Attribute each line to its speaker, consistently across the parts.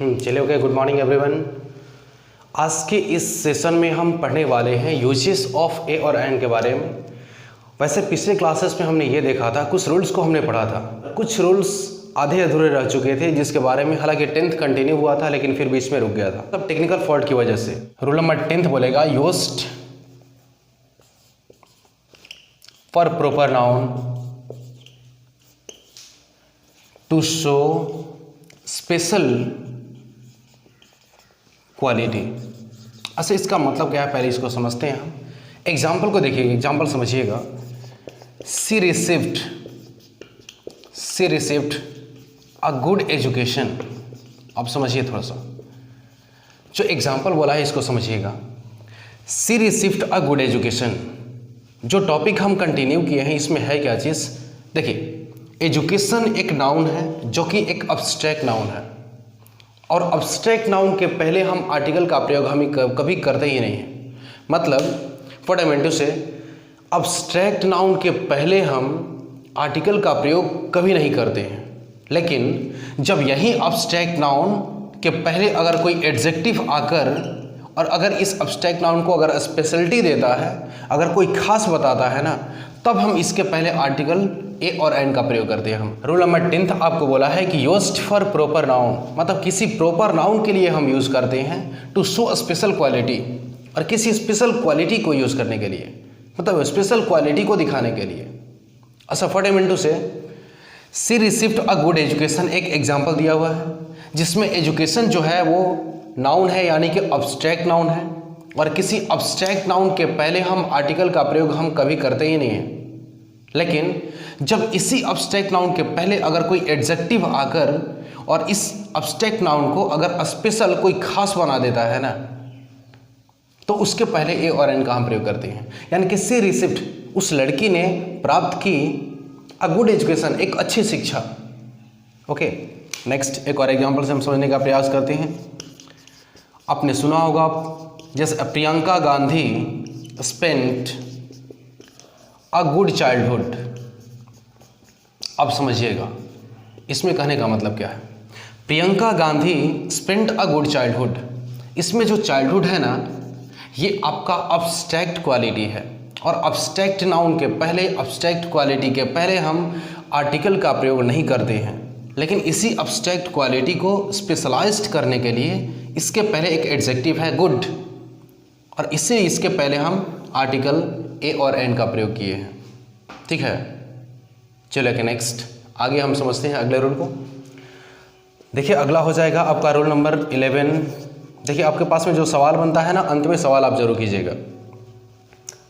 Speaker 1: चलिए okay, good morning everyone. आज के इस सेशन में हम पढ़ने वाले हैं यूजेस ऑफ ए और एंड के बारे में। वैसे पिछले क्लासेस में हमने ये देखा था, कुछ रूल्स को हमने पढ़ा था, कुछ रूल्स आधे अधूरे रह चुके थे जिसके बारे में हालांकि 10th कंटिन्यू हुआ था लेकिन फिर बीच में रुक गया था, तब टेक्निकल फॉल्ट की वजह से। रूल नंबर 10th बोलेगा used for proper noun to show special quality. अच्छा, इसका मतलब क्या है, पहले इसको समझते हैं हम। एग्जाम्पल को देखिए, एग्जाम्पल समझिएगा। सी रिसीव्ड अ गुड एजुकेशन। अब समझिए थोड़ा सा, जो एग्जाम्पल बोला है इसको समझिएगा। सी रिसीव्ड अ गुड एजुकेशन, जो टॉपिक हम कंटिन्यू किए हैं इसमें है क्या चीज़। देखिए, एजुकेशन एक नाउन है जो कि एक अब्स्ट्रैक्ट नाउन है, और अब्स्ट्रैक्ट नाउन के पहले हम आर्टिकल का प्रयोग हम कभी करते ही नहीं हैं। मतलब फंडामेंटल से अब्स्ट्रैक्ट नाउन के पहले हम आर्टिकल का प्रयोग कभी नहीं करते हैं, लेकिन जब यही अब्स्ट्रैक्ट नाउन के पहले अगर कोई एडजेक्टिव आकर और अगर इस अब्स्ट्रैक्ट नाउन को अगर स्पेशलिटी देता है, अगर कोई खास बताता है ना, तब हम इसके पहले आर्टिकल ए और एन का प्रयोग करते हैं हम। रूल नंबर 10th आपको बोला है कि यूज्ड फॉर प्रॉपर नाउन, मतलब किसी प्रॉपर नाउन के लिए हम यूज़ करते हैं टू शो स्पेशल क्वालिटी, और किसी स्पेशल क्वालिटी को यूज़ करने के लिए, मतलब स्पेशल क्वालिटी को दिखाने के लिए। अच्छा, फंडामेंटल से सी रिसीव्ड अ गुड एजुकेशन एक एग्जाम्पल दिया हुआ है जिसमें एजुकेशन जो है वो नाउन है, यानी कि अब्स्ट्रैक्ट नाउन है, और किसी अब्स्ट्रैक्ट नाउन के पहले हम आर्टिकल का प्रयोग हम कभी करते ही नहीं हैं। लेकिन जब इसी अब्स्ट्रैक्ट नाउन के पहले अगर कोई एडजेक्टिव आकर और इस अब्स्ट्रैक्ट नाउन को अगर स्पेशल कोई खास बना देता है ना, तो उसके पहले ए और एन का हम प्रयोग करते हैं। यानी कि सी रिसीव्ड, उस लड़की ने प्राप्त की अ गुड एजुकेशन, एक अच्छी शिक्षा। ओके, नेक्स्ट एक और एग्जाम्पल से हम समझने का प्रयास करते हैं। आपने सुना होगा जैसे Priyanka Gandhi spent a good childhood. अब समझिएगा इसमें कहने का मतलब क्या है। Priyanka Gandhi spent a good childhood, इसमें जो चाइल्डहुड है ना, ये आपका अब्स्ट्रैक्ट क्वालिटी है, और अब्स्ट्रैक्ट नाउन के पहले, अब्स्ट्रैक्ट क्वालिटी के पहले हम आर्टिकल का प्रयोग नहीं करते हैं, लेकिन इसी अब्स्ट्रैक्ट क्वालिटी को स्पेशलाइज्ड करने के लिए इसके पहले एक एडजेक्टिव है गुड, और इसके पहले हम आर्टिकल ए और एन का प्रयोग किए हैं। ठीक है, चलिए कि नेक्स्ट आगे हम समझते हैं अगले रूल को। देखिए, अगला हो जाएगा आपका रूल नंबर 11। देखिए, आपके पास में जो सवाल बनता है ना, अंत में सवाल आप जरूर कीजिएगा।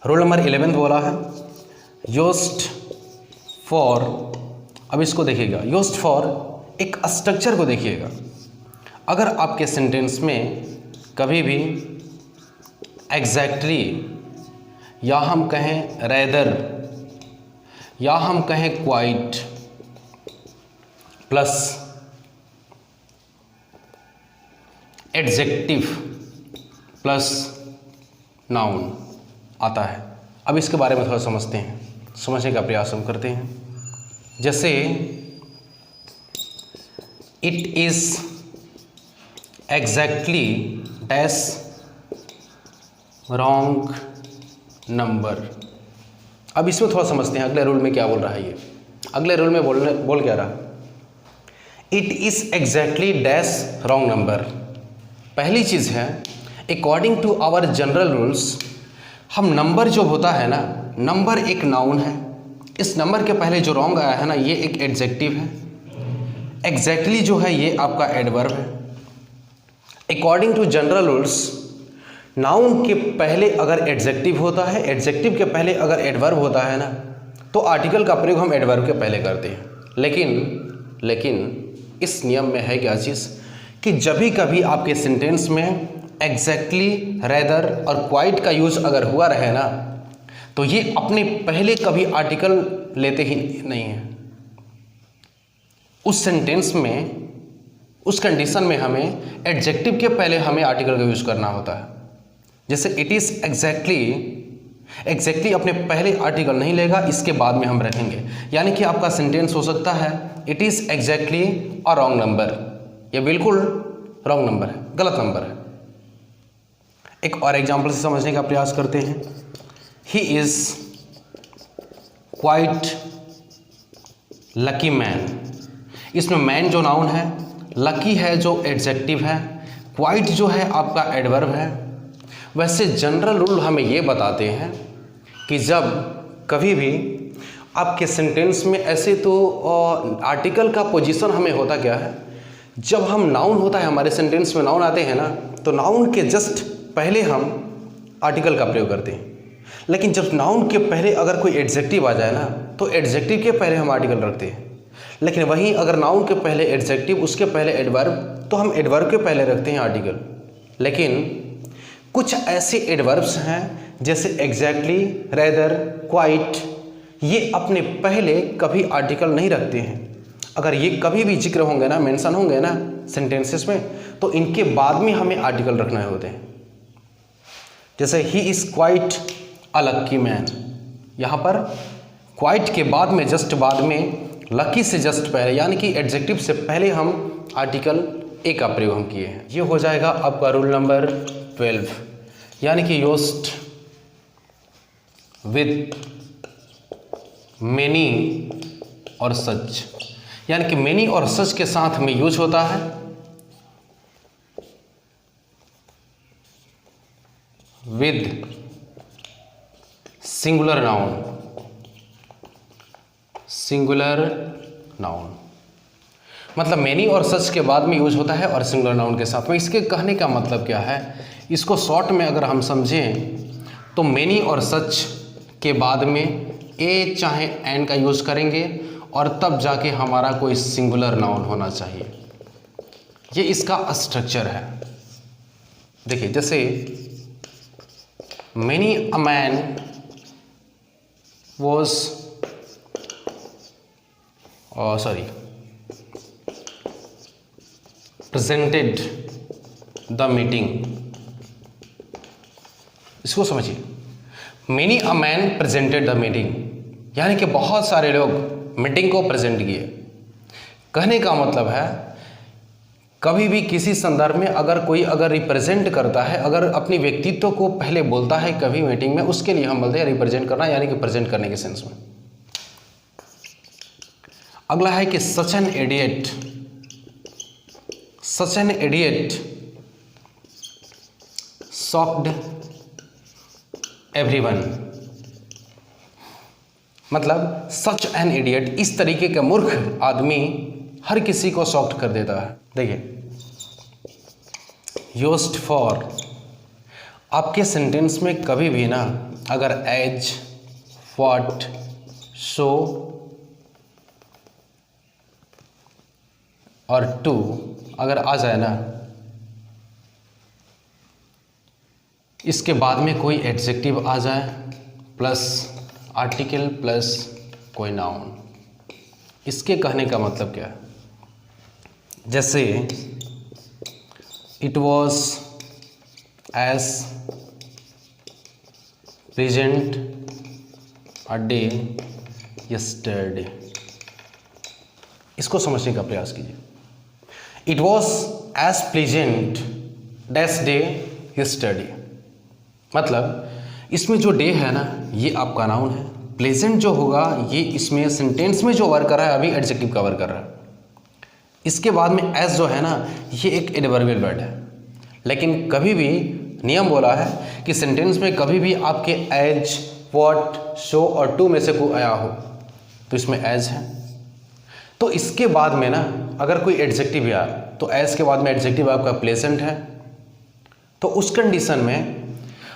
Speaker 1: रूल नंबर 11 बोला है यूज्ड फॉर। अब इसको देखिएगा, यूज्ड फॉर एक स्ट्रक्चर को देखिएगा। अगर आपके सेंटेंस में कभी भी एग्जैक्टली, या हम कहें रेदर, या हम कहें quite plus adjective plus noun आता है, अब इसके बारे में थोड़ा समझते हैं, समझने का प्रयास हम करते हैं। जैसे it is exactly dash wrong number. अब इसमें थोड़ा समझते हैं अगले रूल में क्या बोल रहा है। ये अगले रूल में बोल क्या रहा, it is exactly dash wrong number. पहली चीज़ है, according to our general rules, हम नंबर जो होता है ना, नंबर एक नाउन है, इस नंबर के पहले जो रॉन्ग आया है ना, ये एक एडजेक्टिव है। एग्जैक्टली जो है ये आपका एडवर्ब है। According to general rules, noun के पहले अगर एडजेक्टिव होता है, एडजेक्टिव के पहले अगर एडवर्ब होता है ना, तो आर्टिकल का प्रयोग हम एडवर्ब के पहले करते हैं। लेकिन इस नियम में है क्या चीज़ कि जब भी कभी आपके सेंटेंस में एग्जैक्टली, रेदर और क्वाइट का यूज़ अगर हुआ रहे ना, तो ये अपने पहले कभी आर्टिकल लेते ही नहीं है। उस सेंटेंस में, उस कंडीशन में हमें एडजेक्टिव के पहले हमें आर्टिकल का यूज़ करना होता है। जैसे इट इज़ एग्जैक्टली अपने पहले आर्टिकल नहीं लेगा, इसके बाद में हम रखेंगे। यानी कि आपका सेंटेंस हो सकता है it is exactly a wrong number, ये बिल्कुल रॉन्ग नंबर है, गलत नंबर है। एक और एग्जाम्पल से समझने का प्रयास करते हैं। He is quite lucky man. इसमें मैन जो नाउन है, लकी है जो एडजेक्टिव है, क्वाइट जो है आपका एडवर्ब है। वैसे जनरल रूल हमें ये बताते हैं कि जब कभी भी आपके सेंटेंस में ऐसे, तो आर्टिकल का पोजीशन हमें होता क्या है, जब हम नाउन होता है हमारे सेंटेंस में, नाउन आते हैं ना, तो नाउन के जस्ट पहले हम आर्टिकल का प्रयोग करते हैं। लेकिन जब नाउन के पहले अगर कोई एडजेक्टिव आ जाए ना, तो एडजेक्टिव के पहले हम आर्टिकल रखते हैं। लेकिन वहीं अगर नाउन के पहले एडजेक्टिव, उसके पहले एडवर्ब, तो हम एडवर्ब के पहले रखते हैं आर्टिकल। लेकिन कुछ ऐसे एडवर्ब्स हैं जैसे एग्जैक्टली, रेदर, क्वाइट, ये अपने पहले कभी आर्टिकल नहीं रखते हैं। अगर ये कभी भी जिक्र होंगे ना, मेंशन होंगे ना सेंटेंसेस में, तो इनके बाद में हमें आर्टिकल रखना होते हैं। जैसे he is quite a lucky man, यहाँ पर क्वाइट के बाद में, जस्ट बाद में, लकी से जस्ट पहले, यानी कि एडजेक्टिव से पहले हम आर्टिकल ए का प्रयोग हम किए हैं। ये हो जाएगा आपका रूल नंबर 12, यानी कि यूज्ड विद मेनी और सच, यानी कि मेनी और सच के साथ में यूज होता है। With singular noun, singular noun मतलब मेनी और सच के बाद में यूज होता है और सिंगुलर नाउन के साथ में। इसके कहने का मतलब क्या है, इसको शॉर्ट में अगर हम समझें तो मेनी और सच के बाद में ए चाहे एन का यूज करेंगे और तब जाके हमारा कोई सिंगुलर नाउन होना चाहिए। ये इसका स्ट्रक्चर है। देखिए, जैसे many a man was presented the meeting, इसको समझिए। Many a man presented the meeting, यानी कि बहुत सारे लोग मीटिंग को प्रेजेंट किए। कहने का मतलब है, कभी भी किसी संदर्भ में अगर कोई रिप्रेजेंट करता है, अगर अपनी व्यक्तित्व को पहले बोलता है कभी मीटिंग में, उसके लिए हम बोलते हैं रिप्रेजेंट करना, यानी कि प्रेजेंट करने के सेंस में। अगला है कि such an idiot, such an idiot shocked everyone, मतलब सच एन इडियट, इस तरीके का मूर्ख आदमी हर किसी को शॉक्ड कर देता है। देखिए, यूज्ड फॉर, आपके सेंटेंस में कभी भी ना अगर एज, व्हाट, सो और टू अगर आ जाए ना, इसके बाद में कोई एडजेक्टिव आ जाए प्लस आर्टिकल प्लस कोई नाउन, इसके कहने का मतलब क्या है। जैसे it was as present a day yesterday, इसको समझने का प्रयास कीजिए। It was as pleasant dash day yesterday, मतलब इसमें जो डे है ना, ये आपका नाउन है। प्लेजेंट जो होगा, ये इसमें सेंटेंस में जो वर्क कर रहा है, अभी एडजेक्टिव का वर्क कर रहा है। इसके बाद में एज जो है ना, ये एक एडवर्बियल वर्ड है। लेकिन कभी भी नियम बोला है कि सेंटेंस में कभी भी आपके एज, व्हाट, शो और टू में से कोई आया हो तो इसमें एज है। तो इसके बाद में ना अगर कोई एडजेक्टिव आया तो एज के बाद में एडजेक्टिव आपका प्लेजेंट है, तो उस कंडीशन में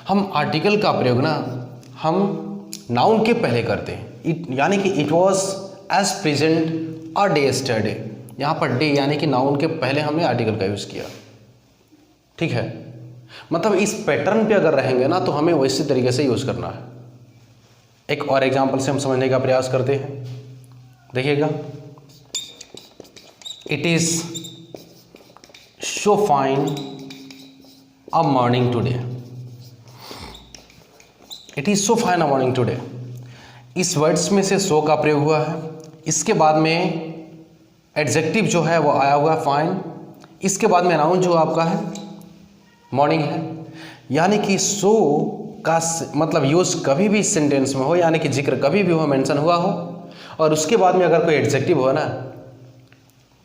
Speaker 1: हम आर्टिकल का प्रयोग ना हम नाउन के पहले करते हैं। यानी कि it was as present a day yesterday, यहाँ पर डे यानी कि नाउन के पहले हमने आर्टिकल का यूज़ किया। ठीक है, मतलब इस पैटर्न पे अगर रहेंगे ना तो हमें वैसे तरीके से यूज़ करना है। एक और एग्जांपल से हम समझने का प्रयास करते हैं। देखिएगा, it is so fine a morning today, it is so fine a morning today, इस वर्ड्स में से सो का प्रयोग हुआ है। इसके बाद में एडजेक्टिव जो है वो आया हुआ है फाइन। इसके बाद में नाउन जो आपका है मॉर्निंग है, यानी कि सो का मतलब यूज़ कभी भी सेंटेंस में हो, यानी कि जिक्र कभी भी हो, मेंशन हुआ हो, और उसके बाद में अगर कोई एडजेक्टिव हो ना,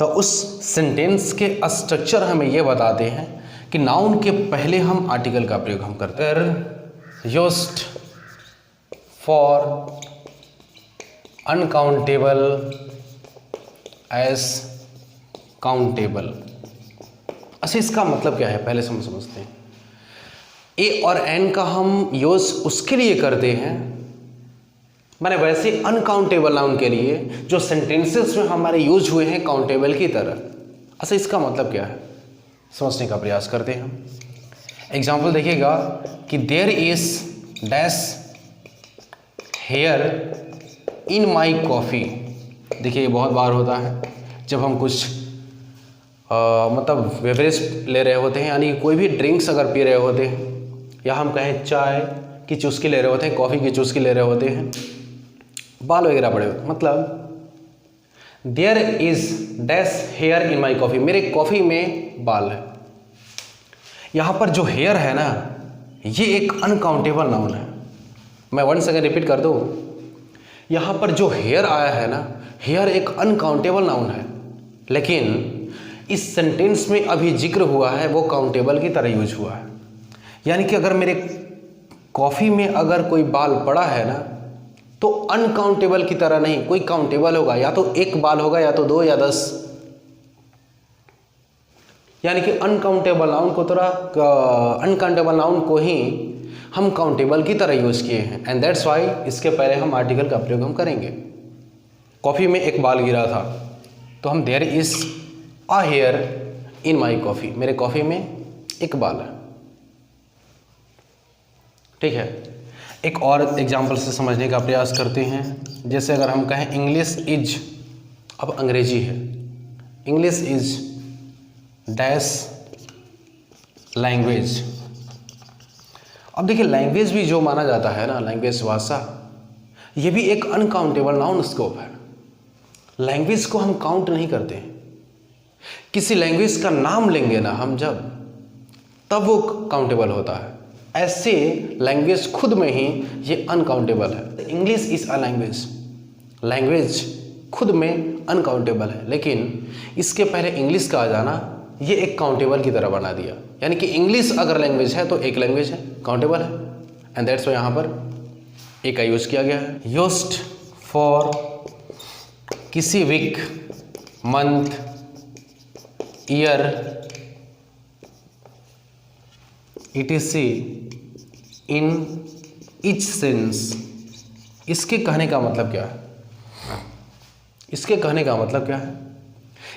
Speaker 1: तो उस सेंटेंस के स्ट्रक्चर हमें ये बताते हैं कि नाउन के पहले हम आर्टिकल का प्रयोग हम करते हैं। Used for uncountable as countable. अच्छा, इसका मतलब क्या है पहले से हम समझते हैं। ए और एन का हम यूज उसके लिए करते हैं, मैंने वैसे अनकाउंटेबल नाउन के लिए जो सेंटेंसेस में हमारे यूज हुए हैं काउंटेबल की तरह। अच्छा, इसका मतलब क्या है समझने का प्रयास करते हैं हम। एग्जाम्पल देखिएगा कि there is dash hair in my coffee. देखिए, ये बहुत बार होता है जब हम कुछ मतलब बेवरेज ले रहे होते हैं, यानी कोई भी ड्रिंक्स अगर पी रहे होते हैं, या हम कहें चाय की चुस्की ले रहे होते हैं, कॉफ़ी की चुस्की ले रहे होते हैं, बाल वगैरह बड़े होते, मतलब there is dash hair in my coffee, मेरे कॉफ़ी में बाल है। यहाँ पर जो हेयर है ना, ये एक अनकाउंटेबल नाउन है। मैं वन सेकेंड रिपीट कर दूँ, यहाँ पर जो हेयर आया है ना, हेयर एक अनकाउंटेबल नाउन है, लेकिन इस सेंटेंस में अभी जिक्र हुआ है वो काउंटेबल की तरह यूज हुआ है। यानी कि अगर मेरे कॉफ़ी में अगर कोई बाल पड़ा है ना, तो अनकाउंटेबल की तरह नहीं, कोई काउंटेबल होगा, या तो एक बाल होगा, या तो 2 या 10। यानी कि अनकाउंटेबल नाउन को ही हम काउंटेबल की तरह यूज़ किए हैं, एंड दैट्स वाई इसके पहले हम आर्टिकल का प्रयोग हम करेंगे। कॉफ़ी में एक बाल गिरा था, तो हम there is a hair in my coffee, मेरे कॉफ़ी में एक बाल है। ठीक है, एक और एग्जाम्पल से समझने का प्रयास करते हैं। जैसे अगर हम कहें इंग्लिश इज, अब अंग्रेजी है, इंग्लिश इज डैश लैंग्वेज। अब देखिए, लैंग्वेज भी जो माना जाता है ना, लैंग्वेज भाषा, ये भी एक अनकाउंटेबल नाउन स्कोप है। लैंग्वेज को हम काउंट नहीं करते हैं। किसी लैंग्वेज का नाम लेंगे ना हम जब, तब वो काउंटेबल होता है। ऐसे लैंग्वेज खुद में ही ये अनकाउंटेबल है। English is a language, language खुद में अनकाउंटेबल है, लेकिन इसके पहले इंग्लिश का आ जाना ये एक काउंटेबल की तरह बना दिया। यानी कि इंग्लिश अगर लैंग्वेज है तो एक लैंग्वेज है, काउंटेबल है, एंड दैट्स वाई यहाँ पर एक का यूज किया गया है। यूज्ड फॉर किसी week, month, year, etc in each sense. इसके कहने का मतलब क्या है? इसके कहने का मतलब क्या है?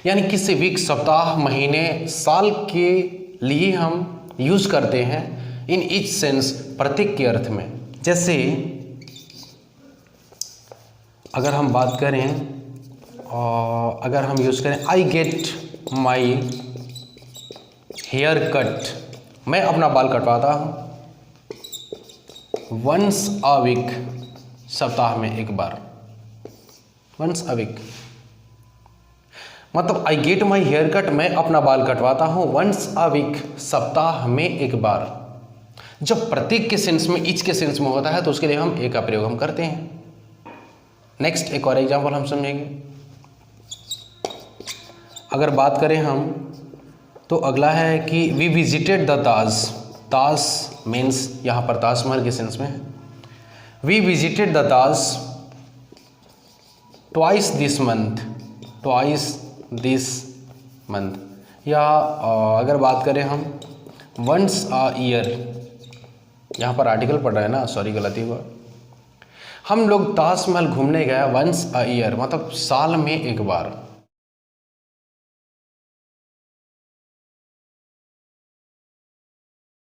Speaker 1: यानी किसी वीक, सप्ताह, महीने, साल के लिए हम यूज करते हैं इन ईच सेंस, प्रतीक के अर्थ में। जैसे अगर हम बात करें, अगर हम यूज करें I get my hair cut, मैं अपना बाल कटवाता हूँ वंस अ वीक, सप्ताह में एक बार, वंस अ वीक। मतलब I get my hair cut, मैं अपना बाल कटवाता हूँ वंस अ वीक, सप्ताह में एक बार। जब प्रतीक के सेंस में, ईच के सेंस में होता है, तो उसके लिए हम ए का प्रयोग हम करते हैं। नेक्स्ट एक और एग्जाम्पल हम समझेंगे। अगर बात करें हम, तो अगला है कि we visited the Taj. Taj means यहाँ पर ताजमहल के सेंस में है। We visited the Taj twice this month, twice this month. या अगर बात करें हम वंस अ ईयर, यहाँ पर आर्टिकल पढ़ रहा है ना, सॉरी गलती हुआ। हम लोग ताजमहल घूमने गए वंस अ ईयर, मतलब साल में एक बार।